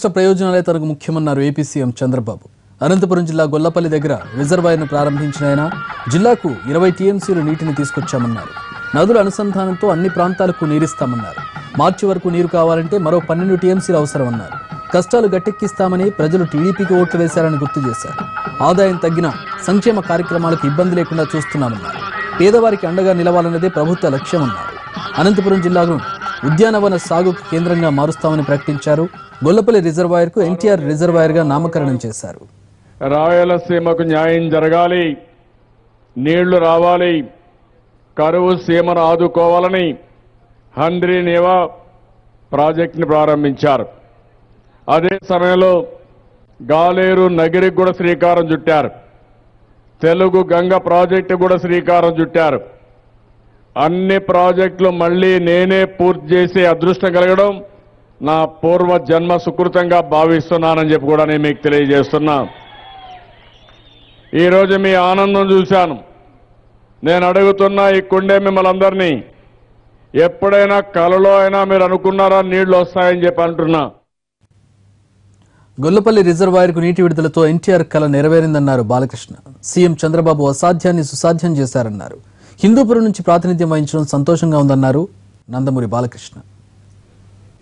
రాష్ట్ర ప్రయోజనాలే తనకు ముఖ్యమన్నారు AP CM Chandrababu. Anantapuram జిల్లా గొల్లపల్లి దగ్గర రిజర్వాయర్ను ప్రారంభించిన ఆయన జిల్లాకు 20 టీఎంసీలు నీటిని తీసుకొచ్చామన్నారు. నదుల అనుసంధానంతో అన్ని ప్రాంతాలకు నీరిస్తామన్నారు. మార్చి వరకు నీరు కావాలంటే మరో 12 టీఎంసీలు అవసరమన్నారు. కష్టాలు గట్టెక్కిస్తామని ప్రజలు టీడీపీకి ఓట్లు వేశారని గుర్తు చేశారు. ఆదాయం తగ్గిన సంక్షేమ కార్యక్రమాలకు ఇబ్బంది లేకుండా చూస్తున్నామన్నారు. పేదవారికి అండగా నిలవాలన్నదే ప్రభుత్వ లక్ష్యమన్నారు. అనంతపురం జిల్లాను ఉద్యానవన సాగుకు కేంద్రంగా మారుస్తామని ప్రకటించారు. గొల్లపల్లి రిజర్వాయర్కు ఎన్టీఆర్ రిజర్వాయర్గా నామకరణం చేశారు. రాయలసీమకు న్యాయం జరగాలి, నీళ్లు రావాలి, కరువు సీమను ఆదుకోవాలని హంద్రీ నీవా ప్రాజెక్టుని ప్రారంభించారు. అదే సమయంలో గాలేరు నగిరికి కూడా శ్రీకారం చుట్టారు. తెలుగు గంగ ప్రాజెక్టు కూడా శ్రీకారం చుట్టారు. అన్ని ప్రాజెక్టులు మళ్లీ నేనే పూర్తి చేసే అదృష్టం కలగడం నా పూర్వ జన్మ సుకృతంగా భావిస్తున్నానని చెప్పి కూడా నేను మీకు తెలియజేస్తున్నా. ఈరోజు మీ ఆనందం చూశాను. నేను అడుగుతున్నా ఈ కుండే మిమ్మల్ని అందరినీ, ఎప్పుడైనా కలలో అయినా మీరు అనుకున్నారా నీళ్లు వస్తాయని చెప్పి అంటున్నా. గొల్లపల్లి రిజర్వాయర్కు నీటి విడుదలతో ఎన్టీఆర్ కల నెరవేరిందన్నారు బాలకృష్ణ. సీఎం చంద్రబాబు అసాధ్యాన్ని సుసాధ్యం చేశారన్నారు. హిందూపురం నుంచి ప్రాతినిధ్యం వహించడం సంతోషంగా ఉందన్నారు నందమూరి బాలకృష్ణ.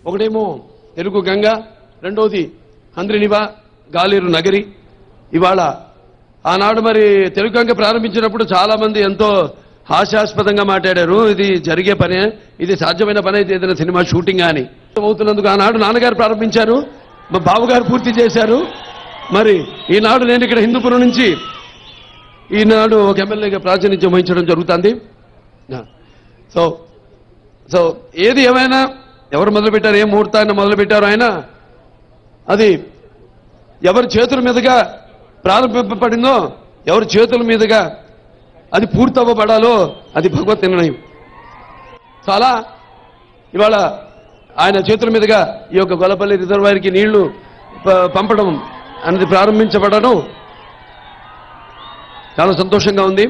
ఒకటేమో తెలుగు గంగ, రెండోది హంద్రీనివా గాలేరు నగరి. ఇవాళ ఆనాడు మరి తెలుగు గంగ ప్రారంభించినప్పుడు చాలా మంది ఎంతో హాస్యాస్పదంగా మాట్లాడారు. ఇది జరిగే పనే, ఇది సాధ్యమైన పని అయితే ఏదైనా సినిమా షూటింగ్ అని అవుతున్నందుకు ఆనాడు నాన్నగారు ప్రారంభించారు, మా బావగారు పూర్తి చేశారు. మరి ఈనాడు నేను ఇక్కడ హిందూపురం నుంచి ఈనాడు ఒక ఎమ్మెల్యేగా ప్రాతినిధ్యం వహించడం జరుగుతుంది. సో ఏది ఏమైనా ఎవరు మొదలుపెట్టారు, ఏ ముహూర్తాన్ని మొదలుపెట్టారు ఆయన, అది ఎవరి చేతుల మీదుగా ప్రారంభింపబడిందో, ఎవరి చేతుల మీదుగా అది పూర్తవ్వబడాలో అది భగవత్ నిర్ణయం. చాలా ఇవాళ ఆయన చేతుల మీదుగా ఈ యొక్క గొల్లపల్లి రిజర్వాయర్కి నీళ్లు పంపడం అనేది ప్రారంభించబడడం చాలా సంతోషంగా ఉంది.